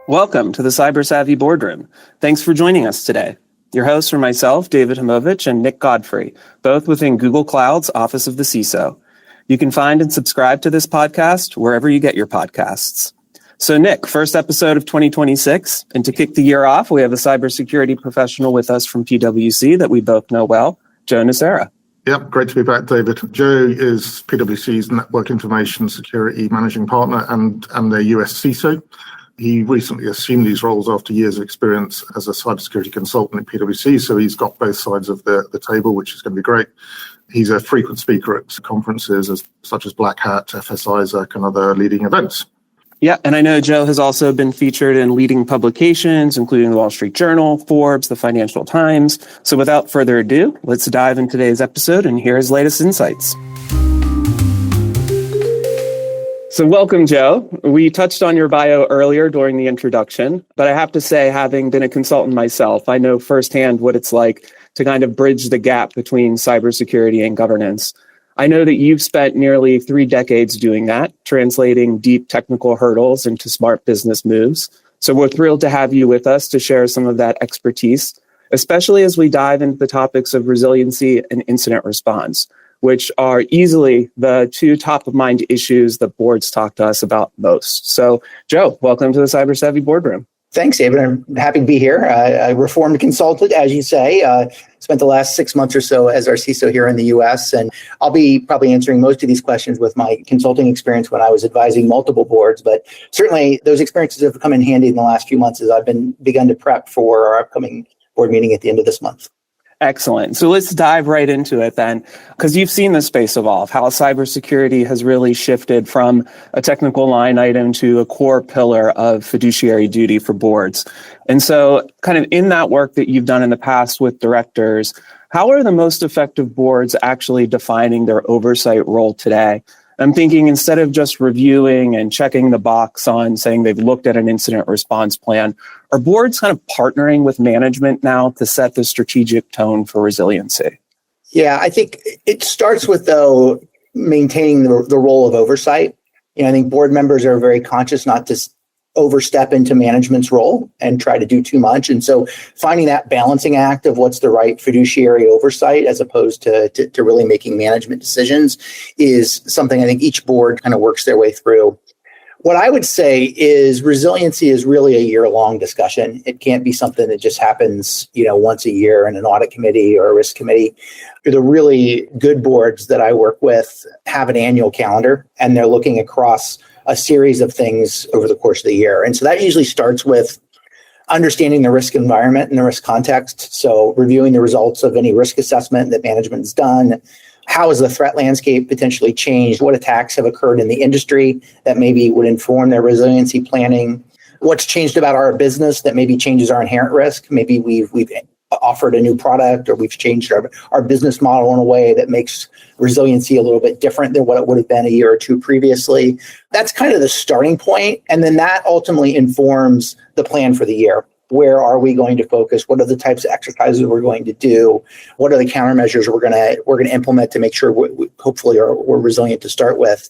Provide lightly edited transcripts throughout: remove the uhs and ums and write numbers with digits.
Welcome to the Cyber Savvy Boardroom. Thanks for joining us today. Your hosts are myself, David Himovich, and Nick Godfrey, both within Google Cloud's Office of the CISO. You can find and subscribe to this podcast wherever you get your podcasts. So Nick, first episode of 2026, and to kick the year off, we have a cybersecurity professional with us from PwC that we both know well, Joe Nocera. Yep, great to be back, David. Joe is PwC's Network Information Security Managing Partner and the US CISO. He recently assumed these roles after years of experience as a cybersecurity consultant at PwC, so he's got both sides of the table, which is going to be great. He's a frequent speaker at conferences such as Black Hat, FS Isaac, and other leading events. Yeah, and I know Joe has also been featured in leading publications, including the Wall Street Journal, Forbes, the Financial Times. So without further ado, let's dive into today's episode and hear his latest insights. So welcome, Joe. We touched on your bio earlier during the introduction, but I have to say, having been a consultant myself, I know firsthand what it's like to kind of bridge the gap between cybersecurity and governance. I know that you've spent nearly 3 decades doing that, translating deep technical hurdles into smart business moves. So we're thrilled to have you with us to share some of that expertise, especially as we dive into the topics of resiliency and incident response, which are easily the 2 top-of-mind issues that boards talk to us about most. So, Joe, welcome to the Cyber Savvy Boardroom. Thanks, David. I'm happy to be here. I reformed consultant, as you say. Spent the last 6 months or so as our CISO here in the U.S., and I'll be probably answering most of these questions with my consulting experience when I was advising multiple boards. But certainly, those experiences have come in handy in the last few months as I've begun to prep for our upcoming board meeting at the end of this month. Excellent. So let's dive right into it then, because you've seen the space evolve, how cybersecurity has really shifted from a technical line item to a core pillar of fiduciary duty for boards. And so kind of in that work that you've done in the past with directors, how are the most effective boards actually defining their oversight role today? I'm thinking instead of just reviewing and checking the box on saying they've looked at an incident response plan, are boards kind of partnering with management now to set the strategic tone for resiliency? Yeah, I think it starts with, though, maintaining the role of oversight. I think board members are very conscious not to overstep into management's role and try to do too much. And so finding that balancing act of what's the right fiduciary oversight as opposed to really making management decisions is something I think each board kind of works their way through. What I would say is resiliency is really a year-long discussion. It can't be something that just happens, once a year in an audit committee or a risk committee. The really good boards that I work with have an annual calendar, and they're looking across a series of things over the course of the year. And so that usually starts with understanding the risk environment and the risk context. So reviewing the results of any risk assessment that management has done. How has the threat landscape potentially changed? What attacks have occurred in the industry that maybe would inform their resiliency planning? What's changed about our business that maybe changes our inherent risk? Maybe we've offered a new product or we've changed our business model in a way that makes resiliency a little bit different than what it would have been a year or two previously. That's kind of the starting point. And then that ultimately informs the plan for the year. Where are we going to focus? What are the types of exercises we're going to do? What are the countermeasures we're going to implement to make sure we're resilient to start with?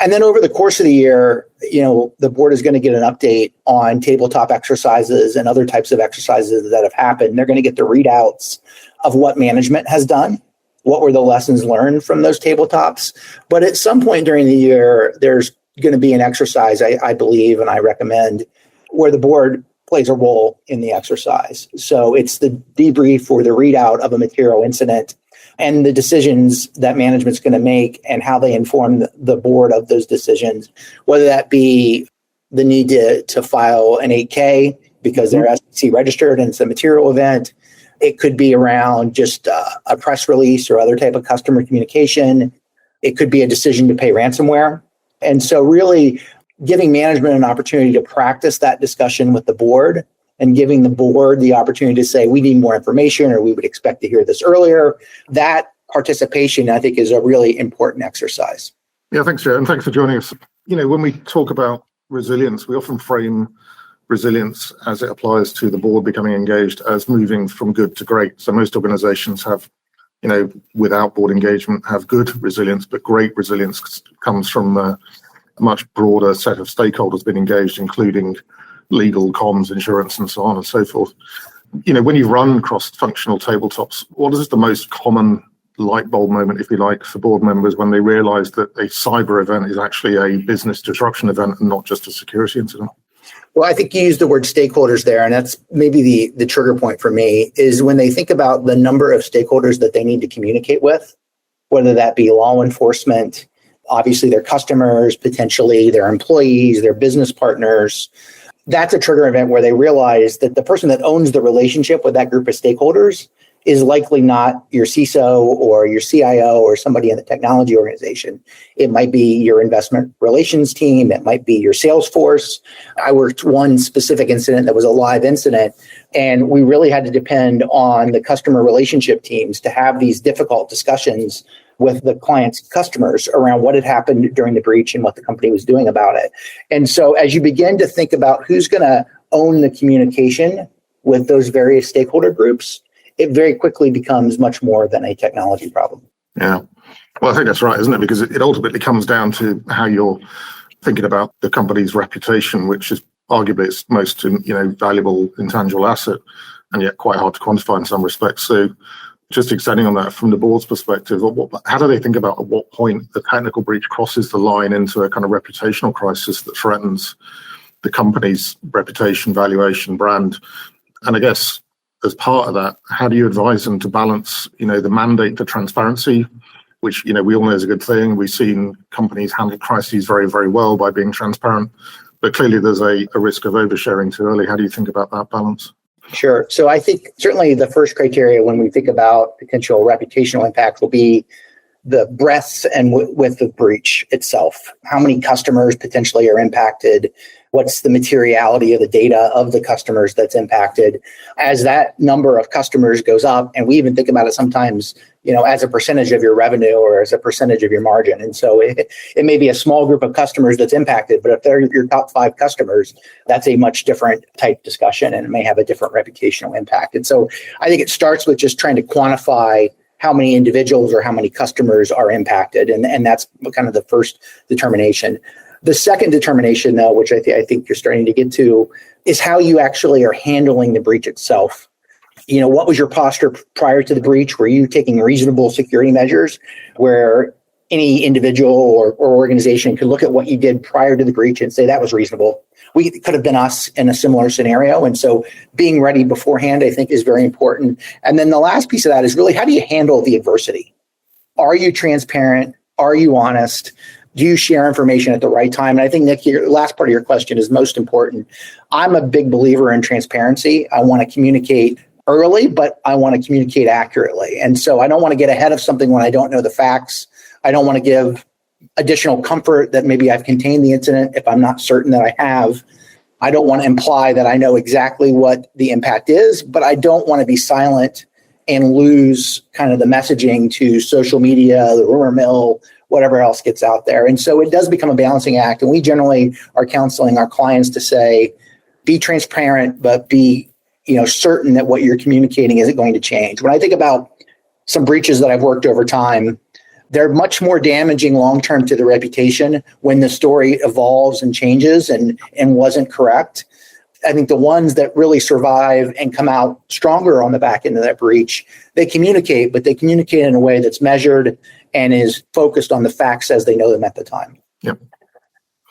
And then over the course of the year, the board is going to get an update on tabletop exercises and other types of exercises that have happened. They're going to get the readouts of what management has done. What were the lessons learned from those tabletops? But at some point during the year, there's going to be an exercise, I believe, and I recommend, where the board plays a role in the exercise. So it's the debrief or the readout of a material incident and the decisions that management's going to make and how they inform the board of those decisions, whether that be the need to file an 8K because they're SEC registered and it's a material event. It could be around just a press release or other type of customer communication. It could be a decision to pay ransomware. And so really giving management an opportunity to practice that discussion with the board and giving the board the opportunity to say, we need more information or we would expect to hear this earlier. That participation, I think, is a really important exercise. Yeah, thanks, Joe. And thanks for joining us. When we talk about resilience, we often frame resilience as it applies to the board becoming engaged as moving from good to great. So most organizations have, without board engagement, have good resilience, but great resilience comes from a much broader set of stakeholders being engaged, including legal, comms, insurance, and so on and so forth. When you run cross-functional tabletops, what is the most common light bulb moment, if you like, for board members when they realize that a cyber event is actually a business disruption event and not just a security incident? Well, I think you used the word stakeholders there, and that's maybe the trigger point for me, is when they think about the number of stakeholders that they need to communicate with, whether that be law enforcement, obviously their customers, potentially their employees, their business partners. That's a trigger event where they realize that the person that owns the relationship with that group of stakeholders is likely not your CISO or your CIO or somebody in the technology organization. It might be your investment relations team. It might be your sales force. I worked one specific incident that was a live incident, and we really had to depend on the customer relationship teams to have these difficult discussions with the client's customers around what had happened during the breach and what the company was doing about it. And so as you begin to think about who's going to own the communication with those various stakeholder groups, it very quickly becomes much more than a technology problem. Yeah. Well, I think that's right, isn't it? Because it ultimately comes down to how you're thinking about the company's reputation, which is arguably its most valuable intangible asset, and yet quite hard to quantify in some respects. So just extending on that from the board's perspective, how do they think about at what point the technical breach crosses the line into a kind of reputational crisis that threatens the company's reputation, valuation, brand? And I guess as part of that, how do you advise them to balance, the mandate for transparency, which, we all know is a good thing. We've seen companies handle crises very, very well by being transparent, but clearly there's a risk of oversharing too early. How do you think about that balance? Sure. So I think certainly the first criteria when we think about potential reputational impact will be the breadth and width of breach itself. How many customers potentially are impacted? What's the materiality of the data of the customers that's impacted? As that number of customers goes up, and we even think about it sometimes, as a percentage of your revenue or as a percentage of your margin. And so it may be a small group of customers that's impacted, but if they're your top 5 customers, that's a much different type discussion, and it may have a different reputational impact. And so I think it starts with just trying to quantify how many individuals or how many customers are impacted. And that's kind of the first determination. The second determination, though, which I think you're starting to get to, is how you actually are handling the breach itself. What was your posture prior to the breach? Were you taking reasonable security measures where any individual or organization could look at what you did prior to the breach and say that was reasonable? It could have been us in a similar scenario. And so being ready beforehand, I think, is very important. And then the last piece of that is really, how do you handle the adversity? Are you transparent? Are you honest? Do you share information at the right time? And I think, Nick, your last part of your question is most important. I'm a big believer in transparency. I want to communicate early, but I want to communicate accurately. And so I don't want to get ahead of something when I don't know the facts. I don't want to give additional comfort that maybe I've contained the incident if I'm not certain that I have. I don't want to imply that I know exactly what the impact is, but I don't want to be silent and lose kind of the messaging to social media, the rumor mill, whatever else gets out there. And so it does become a balancing act. And we generally are counseling our clients to say, be transparent, but be certain that what you're communicating isn't going to change. When I think about some breaches that I've worked over time, they're much more damaging long-term to the reputation when the story evolves and changes and wasn't correct. I think the ones that really survive and come out stronger on the back end of that breach, they communicate, but they communicate in a way that's measured and is focused on the facts as they know them at the time. Yep.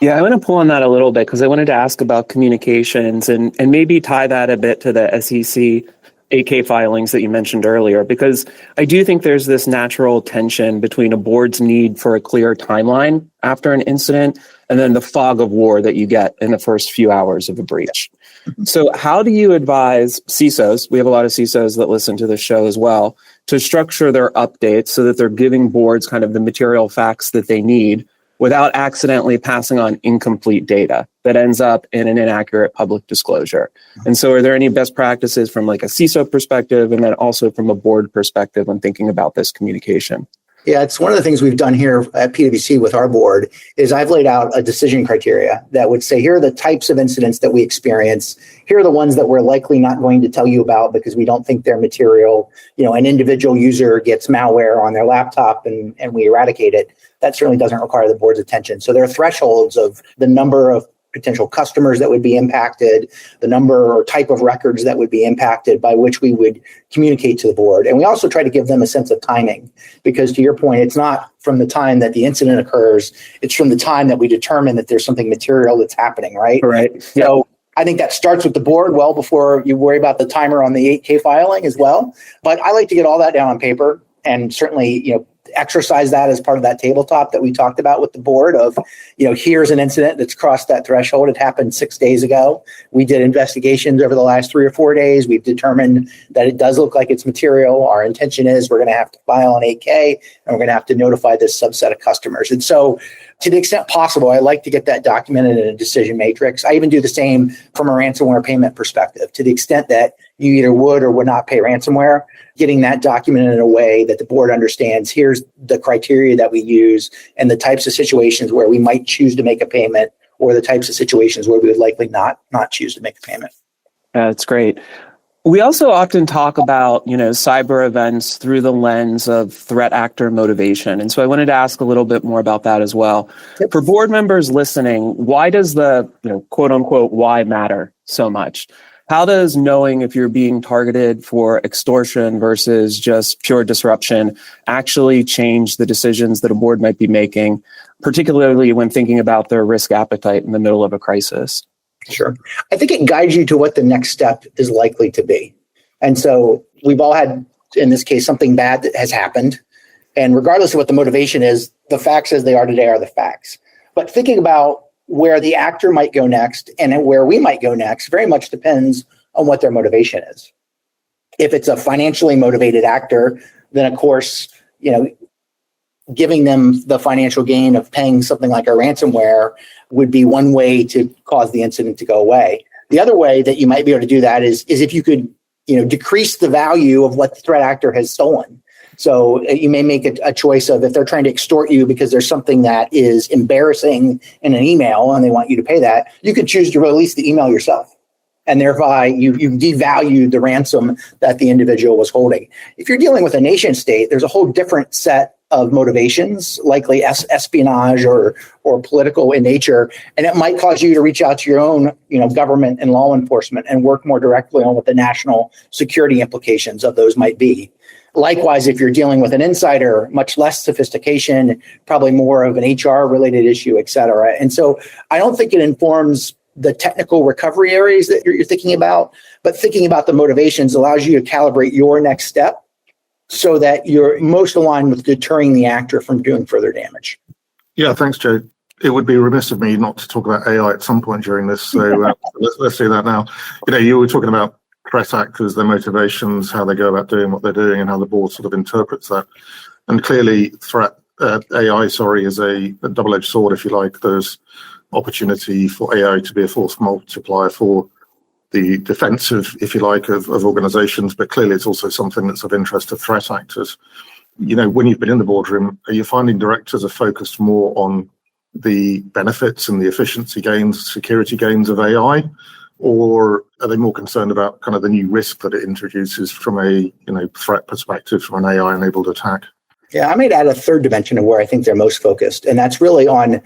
Yeah, I want to pull on that a little bit because I wanted to ask about communications and maybe tie that a bit to the SEC AK filings that you mentioned earlier, because I do think there's this natural tension between a board's need for a clear timeline after an incident and then the fog of war that you get in the first few hours of a breach. So how do you advise CISOs, we have a lot of CISOs that listen to this show as well, to structure their updates so that they're giving boards kind of the material facts that they need without accidentally passing on incomplete data that ends up in an inaccurate public disclosure? And so are there any best practices from like a CISO perspective and then also from a board perspective when thinking about this communication? Yeah, it's one of the things we've done here at PwC with our board is I've laid out a decision criteria that would say, here are the types of incidents that we experience. Here are the ones that we're likely not going to tell you about because we don't think they're material. An individual user gets malware on their laptop and we eradicate it. That certainly doesn't require the board's attention. So there are thresholds of the number of potential customers that would be impacted, the number or type of records that would be impacted by which we would communicate to the board. And we also try to give them a sense of timing, because to your point, it's not from the time that the incident occurs, it's from the time that we determine that there's something material that's happening, right? Right. So I think that starts with the board well before you worry about the timer on the 8K filing as well. But I like to get all that down on paper and certainly, exercise that as part of that tabletop that we talked about with the board of, here's an incident that's crossed that threshold. It happened 6 days ago. We did investigations over the last 3 or 4 days. We've determined that it does look like it's material. Our intention is we're going to have to file an 8K and we're going to have to notify this subset of customers. And so to the extent possible, I like to get that documented in a decision matrix. I even do the same from a ransomware payment perspective. To the extent that you either would or would not pay ransomware, getting that documented in a way that the board understands, here's the criteria that we use and the types of situations where we might choose to make a payment or the types of situations where we would likely not choose to make a payment. That's great. We also often talk about, cyber events through the lens of threat actor motivation. And so I wanted to ask a little bit more about that as well. Yep. For board members listening, why does the, quote unquote, why matter so much? How does knowing if you're being targeted for extortion versus just pure disruption actually change the decisions that a board might be making, particularly when thinking about their risk appetite in the middle of a crisis? Sure. I think it guides you to what the next step is likely to be. And so we've all had, in this case, something bad that has happened. And regardless of what the motivation is, the facts as they are today are the facts. But thinking about where the actor might go next and where we might go next very much depends on what their motivation is. If it's a financially motivated actor, then of course, giving them the financial gain of paying something like a ransomware would be one way to cause the incident to go away. The other way that you might be able to do that is if you could, decrease the value of what the threat actor has stolen. So you may make a choice of, if they're trying to extort you because there's something that is embarrassing in an email and they want you to pay that, you could choose to release the email yourself. And thereby you devalued the ransom that the individual was holding. If you're dealing with a nation state, there's a whole different set of motivations, likely espionage or political in nature, and it might cause you to reach out to your own, government and law enforcement and work more directly on what the national security implications of those might be. Likewise, if you're dealing with an insider, much less sophistication, probably more of an HR related issue, et cetera. And so I don't think it informs the technical recovery areas that you're thinking about, but thinking about the motivations allows you to calibrate your next step so that you're most aligned with deterring the actor from doing further damage. Yeah, thanks, Joe. It would be remiss of me not to talk about AI at some point during this. So let's do that now. You were talking about threat actors, their motivations, how they go about doing what they're doing, and how the board sort of interprets that. And clearly, AI is a double-edged sword, if you like. There's opportunity for AI to be a force multiplier for the defensive, if you like, of organizations, but clearly it's also something that's of interest to threat actors. When you've been in the boardroom, are you finding directors are focused more on the benefits and the efficiency gains, security gains of AI, or are they more concerned about kind of the new risk that it introduces from a threat perspective from an AI-enabled attack? Yeah, I might add a third dimension of where I think they're most focused, and that's really on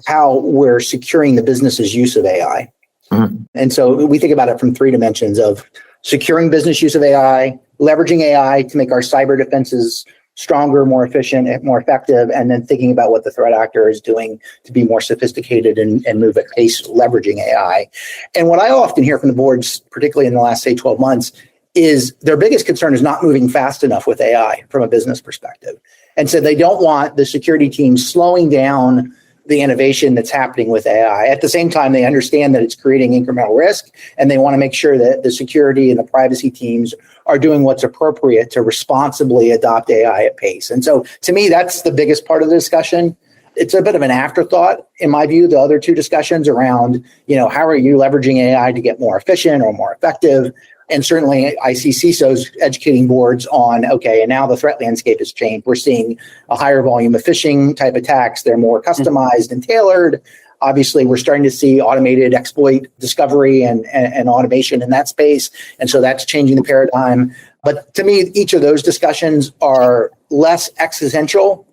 how we're securing the business's use of AI. Mm-hmm. And so we think about it from 3 dimensions of securing business use of AI, leveraging AI to make our cyber defenses stronger, more efficient, and more effective, and then thinking about what the threat actor is doing to be more sophisticated and move at pace leveraging AI. And what I often hear from the boards, particularly in the last, say, 12 months, is their biggest concern is not moving fast enough with AI from a business perspective. And so they don't want the security team slowing down the innovation that's happening with AI. At the same time, they understand that it's creating incremental risk, and they want to make sure that the security and the privacy teams are doing what's appropriate to responsibly adopt AI at pace. And so to me, that's the biggest part of the discussion. It's a bit of an afterthought, in my view, the other 2 discussions around, how are you leveraging AI to get more efficient or more effective? And certainly I see CISOs educating boards on, okay, and now the threat landscape has changed. We're seeing a higher volume of phishing type attacks. They're more customized and tailored. Obviously, we're starting to see automated exploit discovery and automation in that space. And so that's changing the paradigm. But to me, each of those discussions are less existential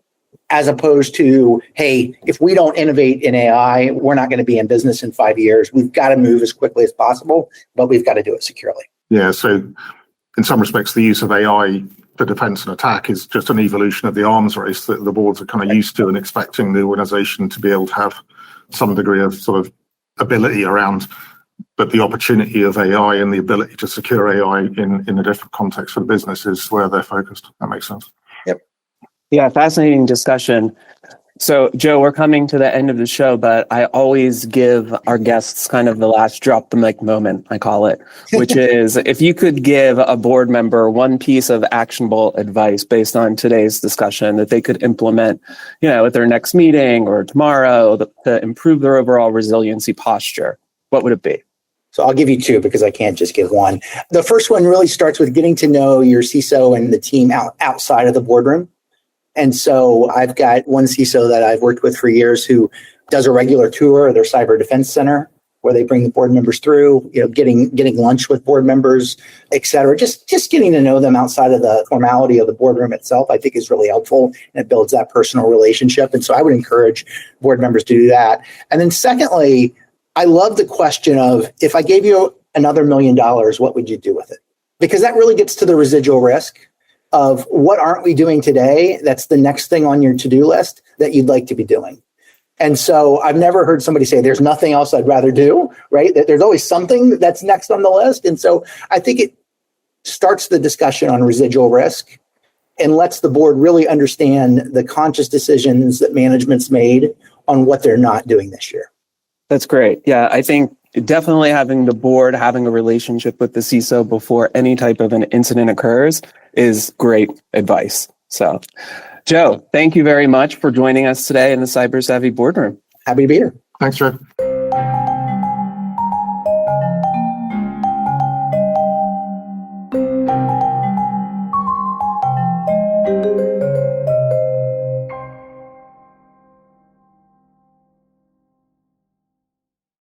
as opposed to, hey, if we don't innovate in AI, we're not going to be in business in 5 years. We've got to move as quickly as possible, but we've got to do it securely. Yeah, so in some respects, the use of AI for defense and attack is just an evolution of the arms race that the boards are kind of used to and expecting the organization to be able to have some degree of sort of ability around. But the opportunity of AI and the ability to secure AI in a different context for the business is where they're focused. That makes sense. Yep. Yeah, fascinating discussion. So, Joe, we're coming to the end of the show, but I always give our guests kind of the last drop the mic moment, I call it, which is if you could give a board member one piece of actionable advice based on today's discussion that they could implement, at their next meeting or tomorrow to improve their overall resiliency posture, what would it be? So I'll give you two because I can't just give one. The first one really starts with getting to know your CISO and the team outside of the boardroom. And so I've got one CISO that I've worked with for years who does a regular tour of their cyber defense center where they bring the board members through, getting lunch with board members, et cetera. Just getting to know them outside of the formality of the boardroom itself, I think is really helpful, and it builds that personal relationship. And so I would encourage board members to do that. And then secondly, I love the question of, if I gave you another $1 million, what would you do with it? Because that really gets to the residual risk of what aren't we doing today that's the next thing on your to-do list that you'd like to be doing. And so I've never heard somebody say there's nothing else I'd rather do, right? That there's always something that's next on the list. And so I think it starts the discussion on residual risk and lets the board really understand the conscious decisions that management's made on what they're not doing this year. That's great. Yeah, I think definitely having the board, having a relationship with the CISO before any type of an incident occurs is great advice. So, Joe, thank you very much for joining us today in the Cyber Savvy Boardroom. Happy to be here. Thanks, Joe.